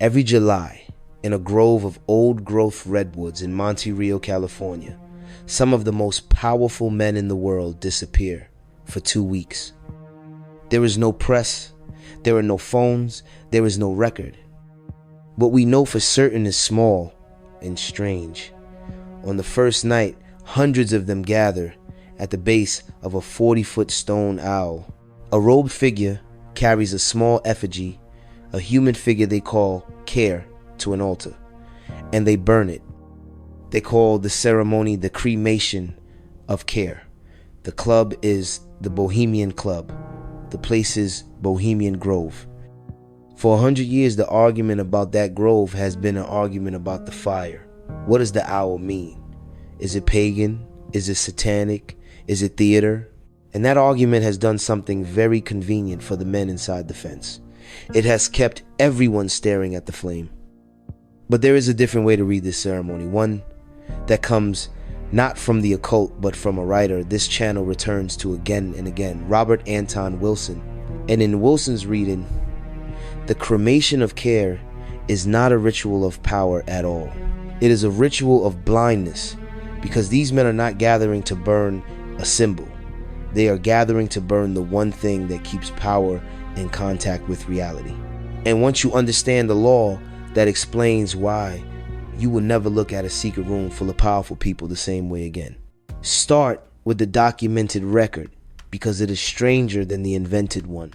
Every July, in a grove of old-growth redwoods in Monte Rio, California, some of the most powerful men in the world disappear for 2 weeks. There is no press, there are no phones, there is no record. What we know for certain is small and strange. On the first night, hundreds of them gather at the base of a 40-foot stone owl. A robed figure carries a small effigy, a human figure they call Care, to an altar, and they burn it. They call the ceremony the Cremation of Care. The club is the Bohemian Club. The place is Bohemian Grove. For 100 years, the argument about that grove has been an argument about the fire. What does the owl mean? Is it pagan? Is it satanic? Is it theater? And that argument has done something very convenient for the men inside the fence. It has kept everyone staring at the flame. But there is a different way to read this ceremony, one that comes not from the occult but from a writer this channel returns to again and again, Robert Anton Wilson. And in Wilson's reading, the cremation of care is not a ritual of power at all. It is a ritual of blindness, because these men are not gathering to burn a symbol. They are gathering to burn the one thing that keeps power in contact with reality. And once you understand the law, that explains why you will never look at a secret room full of powerful people the same way again. Start with the documented record, because it is stranger than the invented one.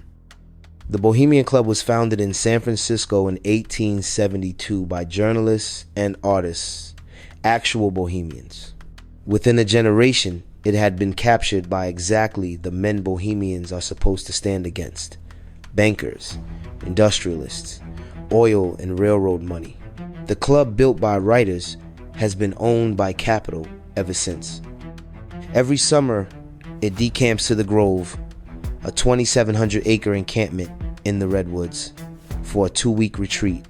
The Bohemian Club was founded in San Francisco in 1872 by journalists and artists, actual Bohemians. Within a generation, it had been captured by exactly the men Bohemians are supposed to stand against: bankers, industrialists, oil and railroad money. The club, built by writers, has been owned by capital ever since. Every summer, it decamps to the Grove, a 2,700-acre encampment in the Redwoods, for a 2-week retreat,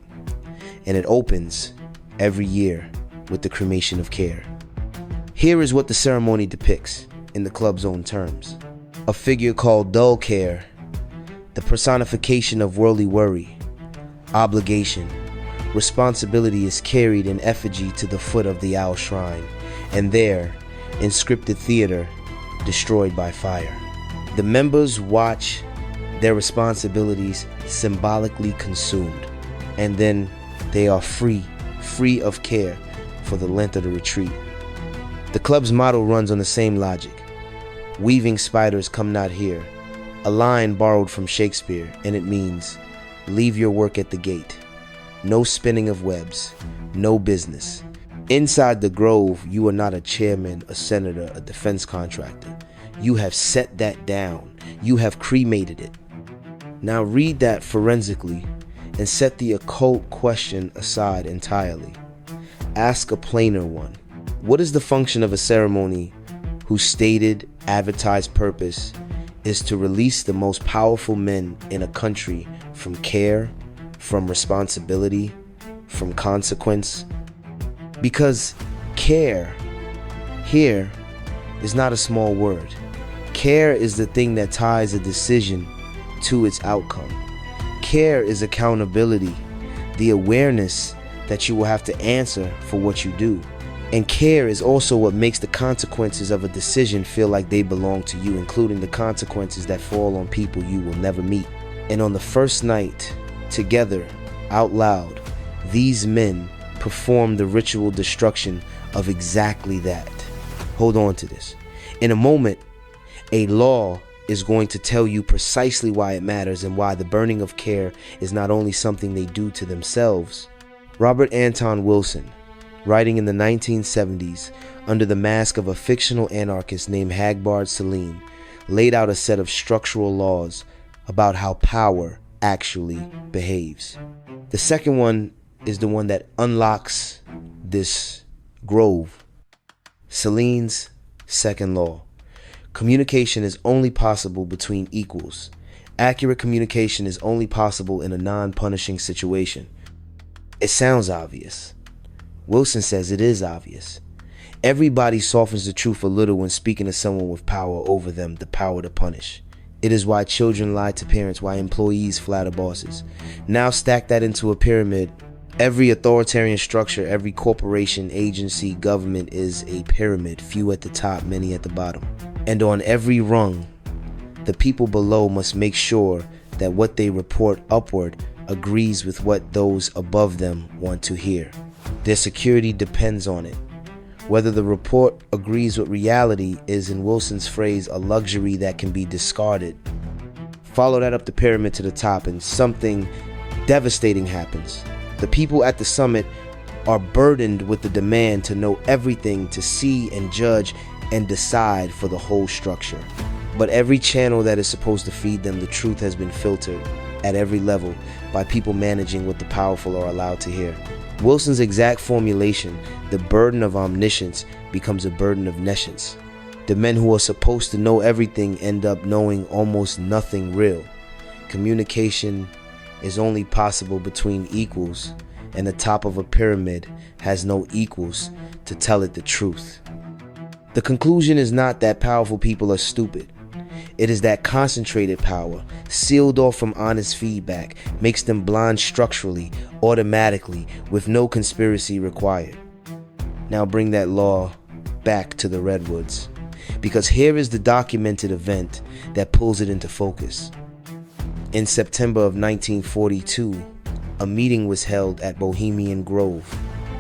and it opens every year with the Cremation of Care. Here is what the ceremony depicts in the club's own terms. A figure called Dull Care, the personification of worldly worry, obligation, responsibility, is carried in effigy to the foot of the owl shrine, and there, in scripted theater, destroyed by fire. The members watch their responsibilities symbolically consumed, and then they are free of care for the length of the retreat. The club's motto runs on the same logic: weaving spiders come not here, a line borrowed from Shakespeare, and it means leave your work at the gate. No spinning of webs, no business. Inside the Grove, you are not a chairman, a senator, a defense contractor. You have set that down. You have cremated it. Now read that forensically and set the occult question aside entirely. Ask a plainer one. What is the function of a ceremony whose stated, advertised purpose is to release the most powerful men in a country from care, from responsibility, from consequence? Because care here is not a small word. Care is the thing that ties a decision to its outcome. Care is accountability, the awareness that you will have to answer for what you do. And care is also what makes the consequences of a decision feel like they belong to you, including the consequences that fall on people you will never meet. And on the first night, together, out loud, these men perform the ritual destruction of exactly that. Hold on to this. In a moment, a law is going to tell you precisely why it matters and why the burning of care is not only something they do to themselves. Robert Anton Wilson, writing in the 1970s under the mask of a fictional anarchist named Hagbard Celine, laid out a set of structural laws about how power actually behaves. The second one is the one that unlocks this grove. Celine's second law. Communication is only possible between equals. Accurate communication is only possible in a non-punishing situation. It sounds obvious. Wilson says it is obvious. Everybody softens the truth a little when speaking to someone with power over them, the power to punish. It is why children lie to parents, why employees flatter bosses. Now stack that into a pyramid Every authoritarian structure, every corporation, agency, government is a pyramid, few at the top, many at the bottom. And on every rung, the people below must make sure that what they report upward agrees with what those above them want to hear. Their security depends on it. Whether the report agrees with reality is, in Wilson's phrase, a luxury that can be discarded. Follow that up the pyramid to the top and something devastating happens. The people at the summit are burdened with the demand to know everything, to see and judge and decide for the whole structure. But every channel that is supposed to feed them the truth has been filtered at every level by people managing what the powerful are allowed to hear. Wilson's exact formulation, the burden of omniscience, becomes a burden of nescience. The men who are supposed to know everything end up knowing almost nothing real. Communication is only possible between equals, and the top of a pyramid has no equals to tell it the truth. The conclusion is not that powerful people are stupid. It is that concentrated power, sealed off from honest feedback, makes them blind structurally, automatically, with no conspiracy required. Now bring that law back to the redwoods, because here is the documented event that pulls it into focus. In September of 1942, a meeting was held at Bohemian Grove.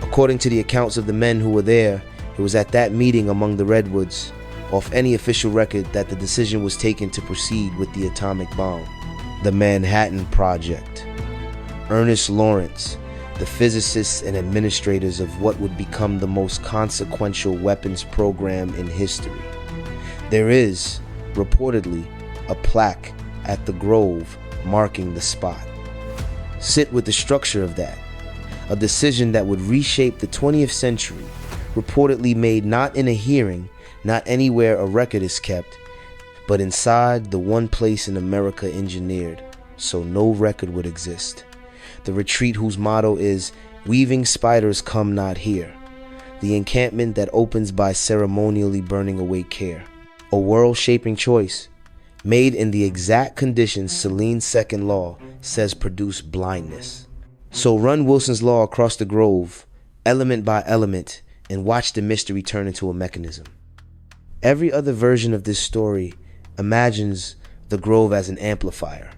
According to the accounts of the men who were there, it was at that meeting among the redwoods, off any official record, that the decision was taken to proceed with the atomic bomb. The Manhattan Project. Ernest Lawrence, the physicists and administrators of what would become the most consequential weapons program in history. There is, reportedly, a plaque at the Grove marking the spot. Sit with the structure of that. A decision that would reshape the 20th century, reportedly made not in a hearing, not anywhere a record is kept, but inside the one place in America engineered, so no record would exist. The retreat whose motto is, "Weaving spiders come not here." The encampment that opens by ceremonially burning away care. A world-shaping choice, made in the exact conditions Celine's second law says produce blindness. So run Wilson's law across the Grove, element by element, and watch the mystery turn into a mechanism. Every other version of this story imagines the Grove as an amplifier,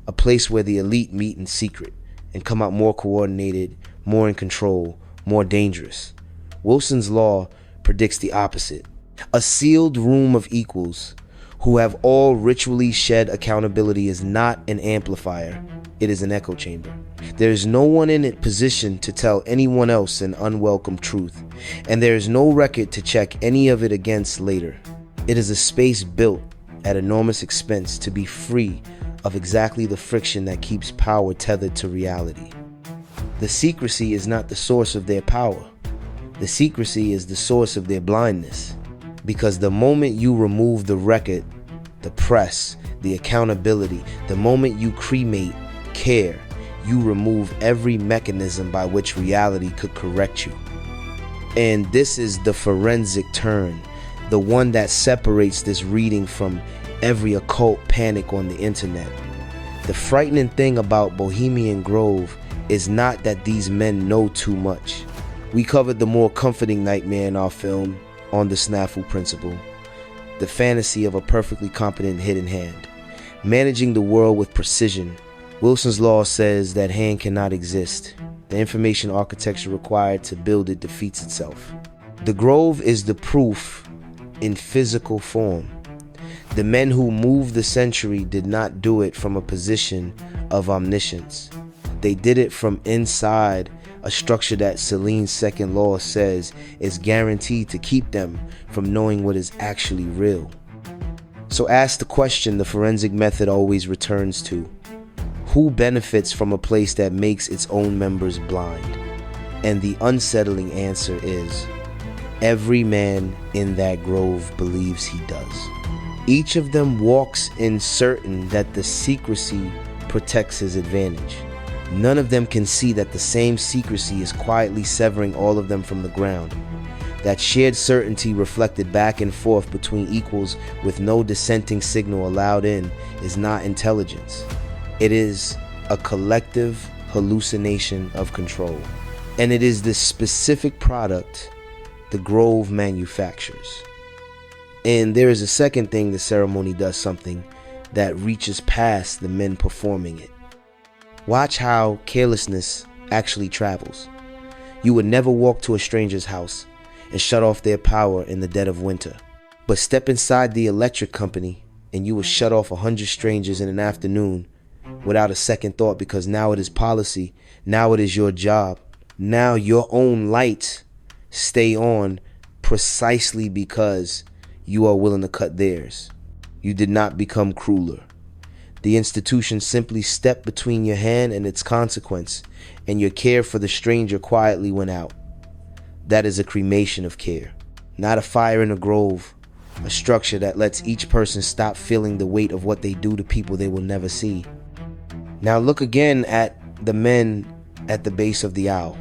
a place where the elite meet in secret and come out more coordinated, more in control, more dangerous. Wilson's law predicts the opposite. A sealed room of equals who have all ritually shed accountability is not an amplifier, it is an echo chamber. There is no one in it positioned to tell anyone else an unwelcome truth, and there is no record to check any of it against later. It is a space built at enormous expense to be free of exactly the friction that keeps power tethered to reality. The secrecy is not the source of their power. The secrecy is the source of their blindness. Because the moment you remove the record, the press, the accountability, the moment you cremate care, you remove every mechanism by which reality could correct you. And this is the forensic turn, the one that separates this reading from every occult panic on the internet. The frightening thing about Bohemian Grove is not that these men know too much. We covered the more comforting nightmare in our film, On the SNAFU Principle, the fantasy of a perfectly competent hidden hand, managing the world with precision. Wilson's law says that hand cannot exist. The information architecture required to build it defeats itself. The Grove is the proof in physical form. The men who moved the century did not do it from a position of omniscience. They did it from inside a structure that Celine's second law says is guaranteed to keep them from knowing what is actually real. So ask the question the forensic method always returns to. Who benefits from a place that makes its own members blind? And the unsettling answer is, every man in that grove believes he does. Each of them walks in certain that the secrecy protects his advantage. None of them can see that the same secrecy is quietly severing all of them from the ground. That shared certainty reflected back and forth between equals with no dissenting signal allowed in is not intelligence. It is a collective hallucination of control. And it is this specific product the grove manufactures. And there is a second thing the ceremony does something that reaches past the men performing it. Watch how carelessness actually travels. You would never walk to a stranger's house and shut off their power in the dead of winter. But step inside the electric company and you will shut off 100 strangers in an afternoon without a second thought, because now it is policy. Now it is your job. Now your own lights stay on precisely because you are willing to cut theirs. You did not become crueler. The institution simply stepped between your hand and its consequence, and your care for the stranger quietly went out. That is a cremation of care, not a fire in a grove, a structure that lets each person stop feeling the weight of what they do to people they will never see. Now look again at the men at the base of the owl.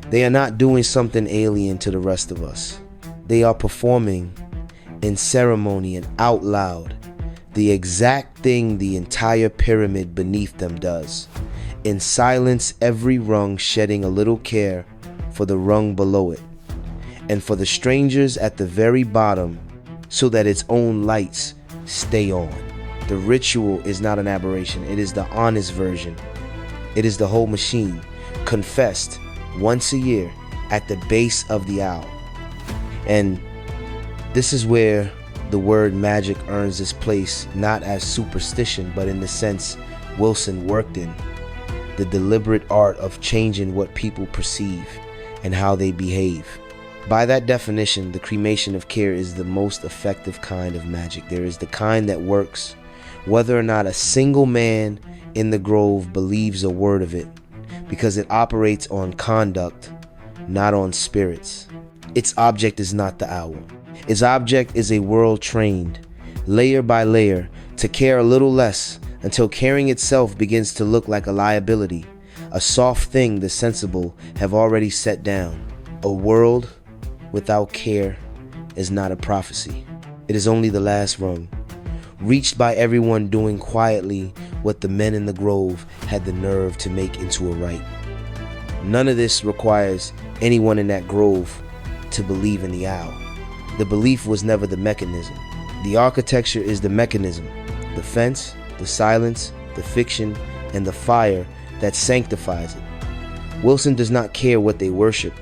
They are not doing something alien to the rest of us. They are performing in ceremony and out loud the exact thing the entire pyramid beneath them does. In silence, every rung shedding a little care for the rung below it, and for the strangers at the very bottom, so that its own lights stay on. The ritual is not an aberration. It is the honest version. It is the whole machine, confessed once a year at the base of the owl. And this is where the word magic earns its place, not as superstition, but in the sense Wilson worked in, the deliberate art of changing what people perceive and how they behave. By that definition, the cremation of care is the most effective kind of magic. There is the kind that works whether or not a single man in the grove believes a word of it, because it operates on conduct, not on spirits. Its object is not the owl. Its object is a world trained, layer by layer, to care a little less until caring itself begins to look like a liability, a soft thing the sensible have already set down. A world without care is not a prophecy. It is only the last rung, reached by everyone doing quietly what the men in the grove had the nerve to make into a rite. None of this requires anyone in that grove to believe in the owl. The belief was never the mechanism. The architecture is the mechanism. The fence, the silence, the fiction, and the fire that sanctifies it. Wilson does not care what they worship.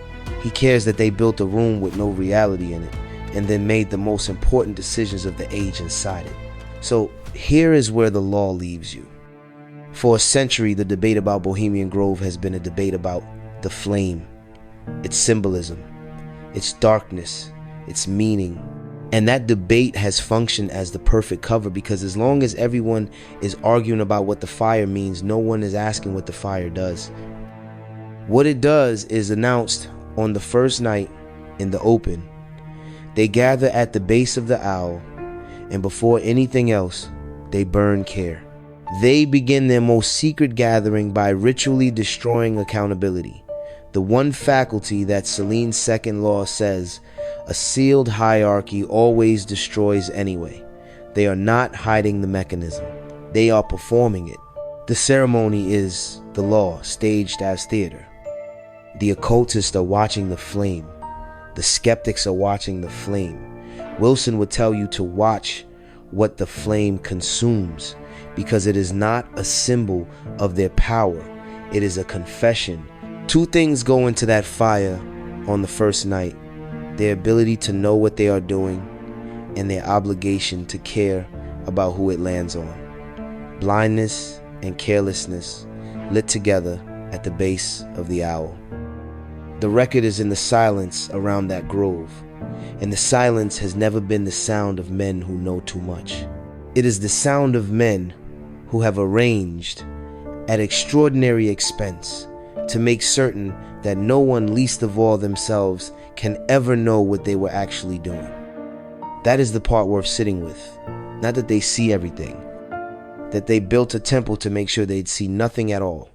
He cares that they built a room with no reality in it, and then made the most important decisions of the age inside it. So here is where the law leaves you. For a century, the debate about Bohemian Grove has been a debate about the flame, its symbolism, its darkness, its meaning. And that debate has functioned as the perfect cover, because as long as everyone is arguing about what the fire means, no one is asking what the fire does. What it does is announced on the first night in the open. They gather at the base of the owl, and before anything else, they burn care. They begin their most secret gathering by ritually destroying accountability, the one faculty that Celine's second law says a sealed hierarchy always destroys anyway. They are not hiding the mechanism. They are performing it. The ceremony is the law, staged as theater. The occultists are watching the flame. The skeptics are watching the flame. Wilson would tell you to watch what the flame consumes, because it is not a symbol of their power. It is a confession. Two things go into that fire on the first night: their ability to know what they are doing and their obligation to care about who it lands on. Blindness and carelessness lit together at the base of the owl. The record is in the silence around that grove, and the silence has never been the sound of men who know too much. It is the sound of men who have arranged at extraordinary expense to make certain that no one, least of all themselves, can ever know what they were actually doing. That is the part worth sitting with. Not that they see everything, that they built a temple to make sure they'd see nothing at all.